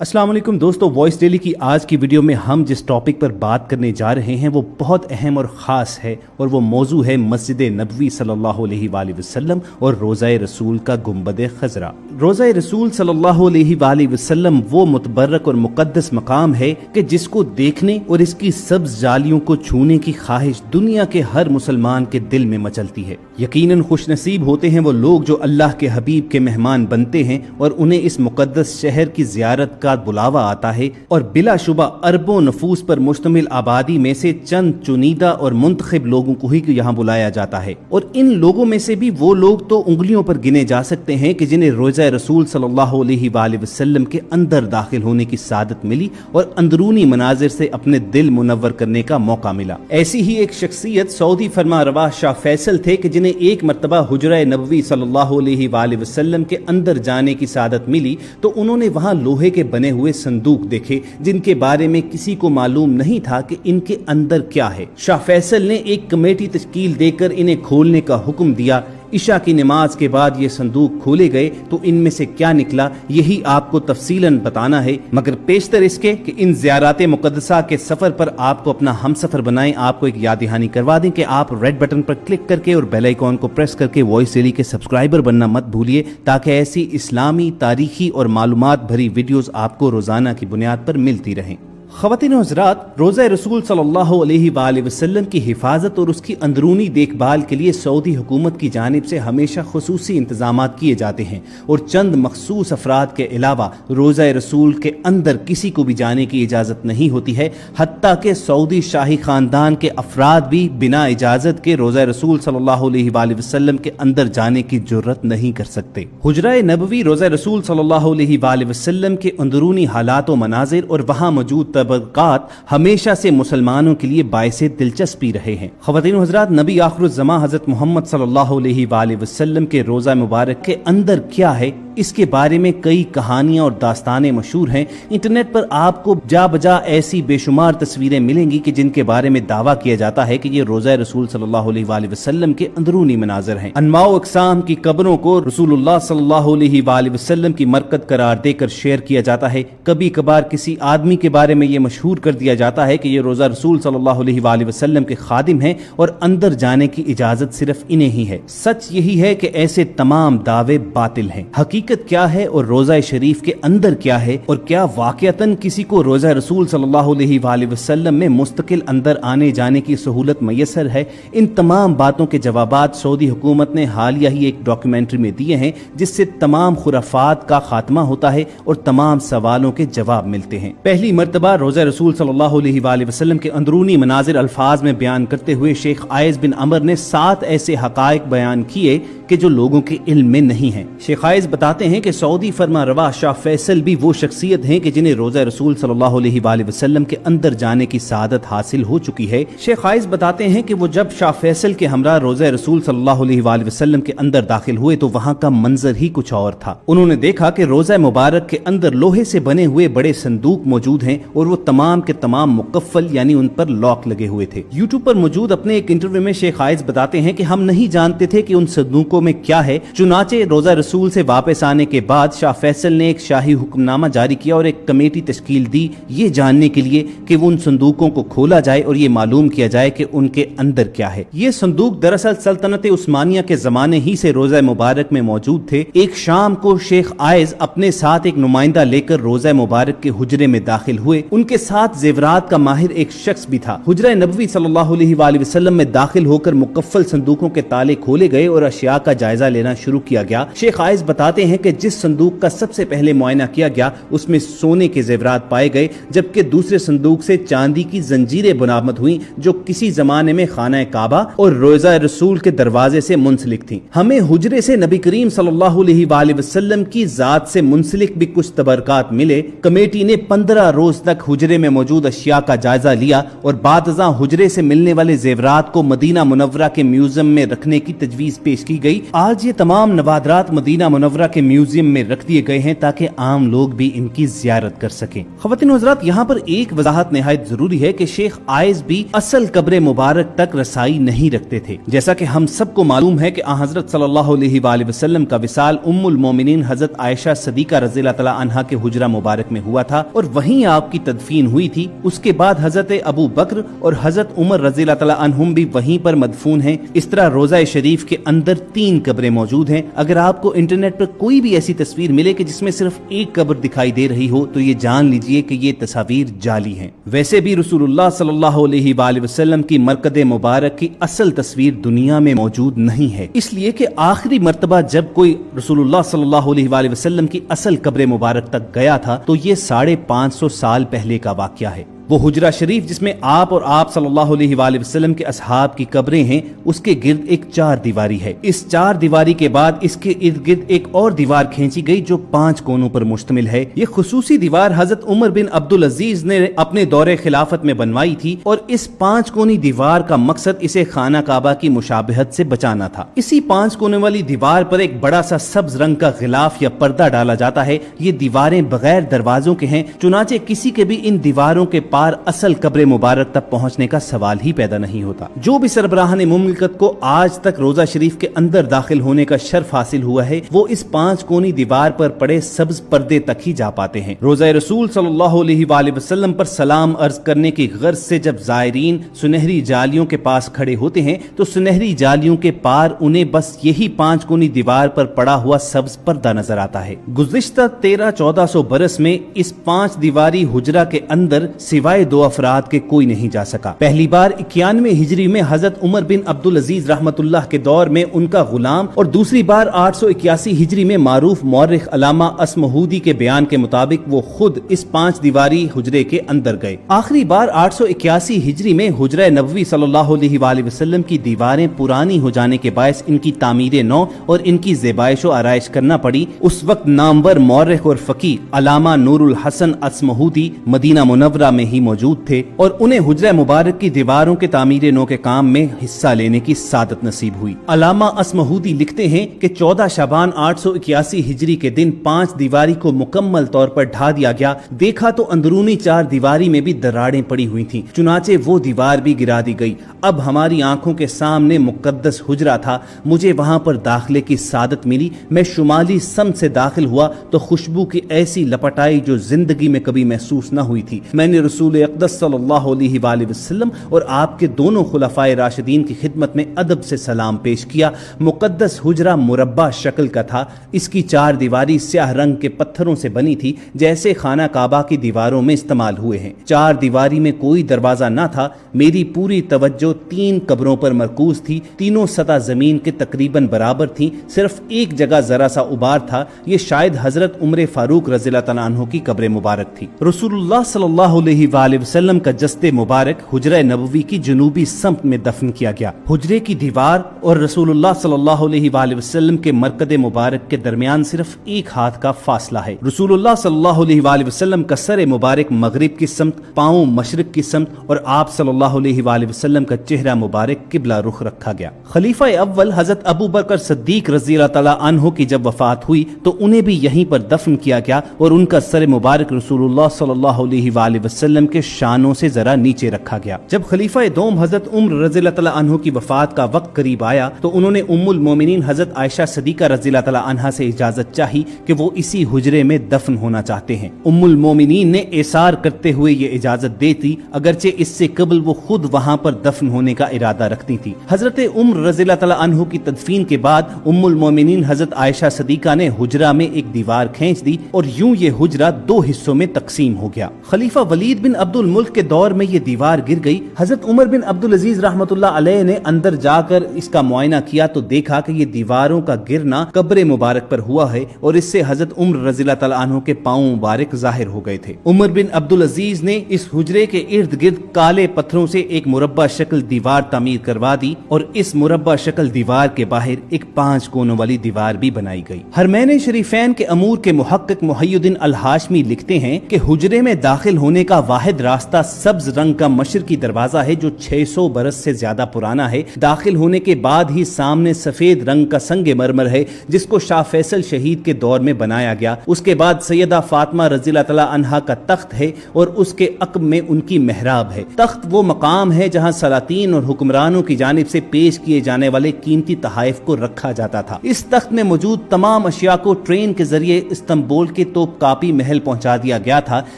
अस्सलाम वालेकुम दोस्तों, वॉइस डेली की आज की वीडियो में हम जिस टॉपिक पर बात करने जा रहे हैं वो बहुत अहम और ख़ास है और वो मौजू है मस्जिद नबवी सल्लल्लाहु अलैहि वसल्लम और रोज़ा रसूल का गुंबद खज़रा। रोज़ा रसूल सल्लल्लाहु अलैहि वसल्लम वो मुतबर्रक और मुक़द्दस मकाम है कि जिसको देखने और इसकी सब्ज़ जालियों को छूने की ख्वाहिश दुनिया के हर मुसलमान के दिल में मचलती है। यकीनन खुशनसीब होते हैं वो लोग जो अल्लाह के हबीब के मेहमान बनते हैं और उन्हें इस मुक़द्दस शहर की ज़ियारत का बुलावा आता है और बिलाशुबा अरबों नफूस पर मुश्तमिल आबादी में से चंद चुनीदा और मुंतखब लोगों को ही यहाँ बुलाया जाता है। और इन लोगों में से भी वो लोग तो उंगलियों पर गिने जा सकते हैं कि जिन्हें रोज़ा रसूल सल्लल्लाहु अलैहि वसल्लम के अंदर दाखिल होने की सादत मिली और अंदरूनी मनाजिर से अपने दिल मुनव्वर करने का मौका मिला। ऐसी ही एक शख्सियत सऊदी फरमा रवा शाह फैसल थे कि जिन्हें एक मरतबा हुजरा नबवी सल्लल्लाहु अलैहि वसल्लम के अंदर जाने की सादत मिली तो उन्होंने वहां लोहे के बने हुए संदूक देखे जिनके बारे में किसी को मालूम नहीं था कि इनके अंदर क्या है। शाह फैसल ने एक कमेटी तश्कील देकर इन्हें खोलने का हुक्म दिया। इशा की नमाज के बाद ये संदूक खोले गए तो इनमें से क्या निकला यही आपको तफसीलन बताना है, मगर पेशतर इसके कि इन ज़ियारत मुक़द्दसा के सफर पर आपको अपना हम सफर बनाएं। आपको एक याद दहानी करवा दें कि आप रेड बटन पर क्लिक करके और बेल आइकॉन को प्रेस करके वॉइस डेली के सब्सक्राइबर बनना मत भूलिए ताकि ऐसी इस्लामी, तारीखी और मालूमात भरी वीडियोस आपको रोजाना की बुनियाद पर मिलती रहें। ख़वातीन और हज़रात, रोज़ा रसूल सल्लल्लाहु अलैहि वसल्लम की हिफाजत और उसकी अंदरूनी देखभाल के लिए सऊदी हुकूमत की जानिब से हमेशा खुसूसी इंतजामात किए जाते हैं और चंद मखसूस अफराद के अलावा रोज़ा रसूल के अंदर किसी को भी जाने की इजाज़त नहीं होती है। हत्ता के सऊदी शाही ख़ानदान के अफराद भी बिना इजाज़त के रोज़ा रसूल सल्लल्लाहु अलैहि वसल्लम के अंदर जाने की जुर्रत नहीं कर सकते। हुजरा नबवी रोज़ा रसूल सल्लल्लाहु अलैहि वसल्लम के अंदरूनी हालात व मनाजिर और वहाँ मौजूद तबक़ात हमेशा से मुसलमानों के लिए बाइसे दिलचस्पी रहे हैं। ख़वातीन और हज़रात, नबी आखिरुज़्ज़मा हज़रत मोहम्मद सल्लल्लाहु अलैहि वसल्लम के रोज़ा मुबारक के अंदर क्या है इसके बारे में कई कहानियां और दास्तानें मशहूर हैं। इंटरनेट पर आपको जा बजा ऐसी बेशुमार तस्वीरें मिलेंगी कि जिनके बारे में दावा किया जाता है कि ये रोज़ा रसूल सल्लल्लाहु अलैहि वसल्लम के अंदरूनी मनाज़र हैं। अनवाओ अक़साम की कब्रों को रसूलुल्लाह सल्लल्लाहु अलैहि वसल्लम की मरकद करार देकर शेयर किया जाता है। कभी कभार किसी आदमी के बारे में ये मशहूर कर दिया जाता है कि ये रोज़ा रसूल सल्लल्लाहु अलैहि वसल्लम के खादिम हैं और अंदर जाने की इजाज़त सिर्फ इन्हें ही है। सच यही है कि ऐसे तमाम दावे बातिल हैं। हकीकत क्या है और रोज़ा शरीफ के अंदर क्या है और क्या वाक़यतन किसी को रोज़ा रसूल सल्लल्लाहु अलैहि वसल्लम में मुस्तकिल अंदर आने जाने की सहूलत मैसर है? इन तमाम बातों के जवाबात सऊदी हुकूमत ने हालिया ही एक डॉक्यूमेंट्री में दिए हैं जिससे तमाम खुराफात का खात्मा होता है और तमाम सवालों के जवाब मिलते हैं। पहली मरतबा रोज़ा रसूल सल्लल्लाहु अलैहि वसल्लम के अंदरूनी मनाजिर अल्फाज में बयान करते हुए शेख आयज बिन अमर ने 7 ऐसे हक़ाइक़ बयान किए कि जो लोगों के इल्म में नहीं हैं। शेख आयज बताते हैं कि सऊदी फरमा रवा शाह फैसल भी वो शख्सियत हैं कि जिन्हें रोज़ा रसूल सल्लल्लाहु अलैहि वसल्लम के अंदर जाने की सादत हासिल हो चुकी है। शेख आयज बताते हैं कि वो जब शाह फैसल के हमरा रोज़ा रसूल सल्लल्लाहु अलैहि वसल्लम के अंदर दाखिल हुए तो वहाँ का मंजर ही कुछ और था। उन्होंने देखा कि रोज़ा मुबारक के अंदर लोहे से बने हुए बड़े संदूक मौजूद हैं और वो तमाम के तमाम मुकफ्फल यानी उन पर लॉक लगे हुए थे। यूट्यूब पर मौजूद अपने एक इंटरव्यू में शेख आयज बताते हैं कि हम नहीं जानते थे कि उन संदूकों में क्या है। चुनाचे रोज़ा रसूल से वापस आने के बाद शाह फैसल ने एक शाही हुक्मनामा जारी किया और एक कमेटी तश्कील दी ये जानने के लिए कि उन संदूकों को खोला जाए और ये मालूम किया जाए कि उनके अंदर क्या है। ये संदूक दरअसल सल्तनत उस्मानिया के जमाने ही से रोज़ा मुबारक में मौजूद थे। एक शाम को शेख आयज अपने साथ एक नुमाइंदा लेकर रोज़ा मुबारक के हुजरे में दाखिल हुए। उनके साथ जेवरात का माहिर एक शख्स भी था। हुजरा नबवी सल्लल्लाहु अलैहि वसल्लम में दाखिल होकर मुकफ्फल संदूकों के ताले खोले गए और अशिया का जायजा लेना शुरू किया गया। शेख आयज बताते हैं कि जिस संदूक का सबसे पहले मुआयना किया गया उसमें सोने के जेवरात पाए गए, जबकि दूसरे संदूक से चांदी की जंजीरें बरामद हुई जो किसी जमाने में खाना काबा और रोज़ा रसूल के दरवाजे से मुंसलिक थी। हमें हुजरे से नबी करीम सल्लल्लाहु अलैहि वसल्लम की जात से मुंसलिक भी कुछ तबरकात मिले। कमेटी ने 15 रोज तक हुजरे में मौजूद अशिया का जायजा लिया और बादअज़ां हुजरे से मिलने वाले जेवरात को मदीना मुनव्वरा के म्यूजियम में रखने की तजवीज पेश की गई। गई। आज ये तमाम नवादरात मदीना मुनव्वरा के म्यूजियम में रख दिए गए हैं ताकि आम लोग भी इनकी जियारत कर सकें। ख़वातीन हज़रात, यहाँ पर एक वजाहत निहायत जरूरी है कि शेख आयज भी असल कब्र मुबारक तक रसाई नहीं रखते थे। जैसा कि हम सबको मालूम है कि हज़रत सल्लल्लाहु अलैहि वसल्लम का विसाल उम्मुल मोमिनीन हज़रत आयशा सदीका रज़ियल्लाहु तआला अन्हा के हुजरा मुबारक में हुआ था और वहीं आपकी तदफीन हुई थी। उसके बाद हज़रत अबू बकर और हज़रत उमर रज़ियल्लाहु तआला अन्हुम भी वहीं पर मदफून हैं। इस तरह रोज़ा शरीफ के अंदर 3 कब्रें मौजूद हैं। अगर आपको इंटरनेट पर कोई भी ऐसी तस्वीर मिले कि जिसमें सिर्फ एक कब्र दिखाई दे रही हो तो ये जान लीजिए कि ये तस्वीर जाली हैं। वैसे भी रसूलुल्लाह सल्लल्लाहु अलैहि वसल्लम की मरकद मुबारक की असल तस्वीर दुनिया में मौजूद नहीं है, इसलिए कि आखिरी मर्तबा जब कोई रसूलुल्लाह सल्लल्लाहु अलैहि वसल्लम की असल कब्र मुबारक तक गया था तो ये 550 साल पहले का वाकया है। वो हुजरा शरीफ जिसमें आप और आप सल्लल्लाहु अलैहि वसल्लम के असहाब की कब्रें हैं, उसके गिर्द एक 4 दीवारी है। इस 4 दीवारी के बाद इसके इर्द गिर्द एक और दीवार खींची गई जो 5 कोनों पर मुश्तमिल है। ये खुसूसी दीवार हजरत उमर बिन अब्दुल अजीज ने अपने दौरे खिलाफत में बनवाई थी और इस 5 कोनी दीवार का मकसद इसे खाना काबा की मुशाबहत से बचाना था। इसी 5 कोने वाली दीवार पर एक बड़ा सा सब्ज रंग का गिलाफ या पर्दा डाला जाता है। ये दीवारें बगैर दरवाजों के हैं, चुनाचे किसी के भी इन दीवारों के पार असल कब्र मुबारक तक पहुंचने का सवाल ही पैदा नहीं होता। जो भी सरबराहान मुमलिकत को आज तक रोजा शरीफ के अंदर दाखिल होने का शर्फ हासिल हुआ है वो इस 5 कोनी दीवार पर पड़े सब्ज पर्दे तक ही जा पाते हैं। रोजा रसूल सल्लल्लाहु अलैहि वसल्लम पर सलाम अर्ज करने की गर्ज से जब जायरीन सुनहरी जालियों के पास खड़े होते हैं तो सुनहरी जालियों के पार उन्हें बस यही 5 कोनी दीवार पर पड़ा हुआ सब्ज पर्दा नजर आता है। गुज़िश्ता 1300-1400 बरस में इस 5 दीवारी हुजरा के अंदर सिवाय 2 अफराद के कोई नहीं जा सका। पहली बार 91 हिजरी में हजरत उमर बिन अब्दुल अजीज रहमतुल्लाह के दौर में उनका गुलाम और दूसरी बार 881 हिजरी में मारूफ मौर्रिख अलामा असमहूदी के बयान के मुताबिक वो खुद इस 5 दीवारी हुजरे के अंदर गए। आखिरी बार 881 हिजरी में हुजरा नबवी सल्लल्लाहु अलैहि वसल्लम की दीवारें पुरानी हो जाने के बायस इनकी तामीर नौ और इनकी ज़ेबाइश और आराइश करना पड़ी। उस वक्त नामवर मौर्रिख और फकी अलामा नूरुल हसन असमहूदी मदीना मुनव्वरा में ही मौजूद थे और उन्हें हुजरा मुबारक की दीवारों के तामीर नो के काम में हिस्सा लेने की सादत नसीब हुई। अलामा असमहूदी लिखते हैं कि 14 शाबान 881 हिजरी के दिन 5 दीवारी को मुकम्मल तौर पर ढा दिया गया। देखा तो अंदरूनी 4 दीवारी में भी दरारें पड़ी हुई थीं, चुनाचे वो दीवार भी गिरा दी गई। अब हमारी आंखों के सामने मुकद्दस हुजरा था। मुझे वहां पर दाखिले की सादत मिली। मैं शुमाली सम से दाखिल हुआ तो खुशबू की ऐसी लपट आई जो जिंदगी में कभी महसूस न हुई थी। मैंने रसूल अक़दस सल्लल्लाहु अलैहि वसल्लम और आपके दोनों खुलफाए राशिदीन की खिदमत में अदब से सलाम पेश किया। मुकद्दस हुजरा मुरब्बा शक्ल का था। इसकी 4 दीवारी स्याह रंग के पत्थरों से बनी थी जैसे खाना काबा की दीवारों में इस्तेमाल हुए हैं। 4 दीवारी में कोई दरवाजा न था। मेरी पूरी तवज्जो 3 कब्रों पर मरकूज थी। तीनों सतह जमीन के तकरीबन बराबर थी। सिर्फ एक जगह जरा सा उबार था। ये शायद हजरत उमर फारूक रज़ियल्लाहु तआला अन्हु की कब्र मुबारक थी। रसूलुल्लाह सल्लल्लाहु अलैहि वसल्लम का जस्ते मुबारक हुजरा नबवी की जनूबी समत में दफन किया गया। हुजरे की दीवार और रसूलुल्लाह सल्लल्लाहु अलैहि वसल्लम के मरकद मुबारक के दरमियान सिर्फ 1 हाथ का फासला है। रसूलुल्लाह सल्लल्लाहु अलैहि वसल्लम का सर मुबारक मगरिब की समत, पांव मशरिक की समत और आप सल्लल्लाहु अलैहि वसल्लम का चेहरा मुबारक किबला रुख रखा गया। खलीफा अव्वल हजरत अबू बकर सिद्दीक रज़ियल्लाहु तआला अन्हु की जब वफात हुई तो उन्हें भी यहीं पर दफन किया गया और उनका सर मुबारक रसूलुल्लाह सल्लल्लाहु अलैहि वसल्लम के शानों से जरा नीचे रखा गया। जब खलीफा दोम हजरत उमर रज़ियल्लाहु तआला अन्हु की वफात का वक्त करीब आया तो उन्होंने उम्मुल मोमिनीन हजरत आयशा सदीका रज़ियल्लाहु तआला अन्हा से इजाजत चाही कि वो इसी हुजरे में दफन होना चाहते हैं। उम्मुल मोमिनीन ने एसार करते हुए ये इजाजत दे दी, अगरचे इससे कबल वो खुद वहां पर दफन होने का इरादा रखती थी। हजरत उमर रज़ियल्लाहु तआला अन्हु की तदफीन के बाद उम्मुल मोमिनीन हजरत आयशा सदीका ने हुजरा में एक दीवार खींच दी और यूं ये हुजरा 2 हिस्सों में तकसीम हो गया। खलीफा वलीद बिन अब्दुल मुल्क के दौर में ये दीवार गिर गई। हजरत उमर बिन अब्दुल अजीज रहमतुल्लाह अलैह ने अंदर जाकर इसका मुआयना किया तो देखा कि ये दीवारों का गिरना कब्र मुबारक पर हुआ है और इससे हजरत उमर रज़ियल्लाहु तआला अन्हु के पांव मुबारक जाहिर हो गए थे। उमर बिन अब्दुल अजीज ने इस हुजरे के इर्द गिर्द काले पत्थरों से एक मुरब्बा शक्ल दीवार तामीर करवा दी और इस मुरब्बा शक्ल दीवार के बाहर एक 5 कोनों वाली दीवार भी बनाई गई। हरमैन शरीफैन के अमूर के मुहक्किक मुहय्यिद्दीन अल हाशमी लिखते हैं कि हुजरे में दाखिल होने का واحد راستہ سبز رنگ کا مشرقی دروازہ ہے جو 600 برس سے زیادہ پرانا ہے۔ داخل ہونے کے بعد ہی سامنے سفید رنگ کا سنگ مرمر ہے جس کو شاہ فیصل شہید کے دور میں بنایا گیا۔ اس کے بعد سیدہ فاطمہ رضی اللہ تعالی عنہا کا تخت ہے اور اس کے عقب میں ان کی محراب ہے۔ تخت وہ مقام ہے جہاں سلاطین اور حکمرانوں کی جانب سے پیش کیے جانے والے قیمتی تحائف کو رکھا جاتا تھا۔ اس تخت میں موجود تمام اشیاء کو ٹرین کے ذریعے استنبول کے توپ کاپی محل پہنچا دیا گیا تھا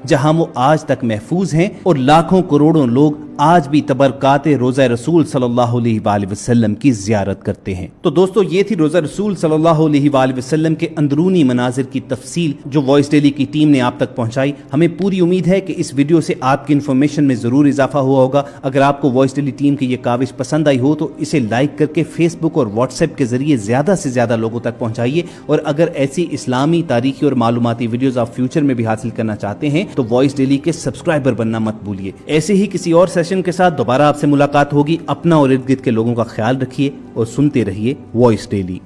جہاں وہ آج تک محفوظ ہیں اور لاکھوں کروڑوں لوگ آج بھی تبرکات روضہ رسول صلی اللہ علیہ وآلہ وسلم کی زیارت کرتے ہیں۔ تو دوستو یہ تھی روضہ رسول صلی اللہ علیہ وآلہ وسلم کے اندرونی مناظر کی تفصیل جو وائس ڈیلی کی ٹیم نے آپ تک پہنچائی۔ ہمیں پوری امید ہے کہ اس ویڈیو سے آپ کی انفارمیشن میں ضرور اضافہ ہوا ہوگا۔ اگر آپ کو وائس ڈیلی ٹیم کی یہ کاوش پسند آئی ہو تو اسے لائک کر کے فیس بک اور واٹس ایپ کے ذریعے زیادہ سے زیادہ لوگوں تک پہنچائیے، اور اگر ایسی اسلامی تاریخی اور معلوماتی ویڈیوز آپ فیوچر میں بھی حاصل کرنا چاہتے ہیں تو وائس ڈیلی کے سبسکرائبر بننا مت بھولیے۔ ایسے ہی کسی اور سیشن کے ساتھ دوبارہ آپ سے ملاقات ہوگی۔ اپنا اور ارد گرد کے لوگوں کا خیال رکھیے اور سنتے رہیے وائس ڈیلی۔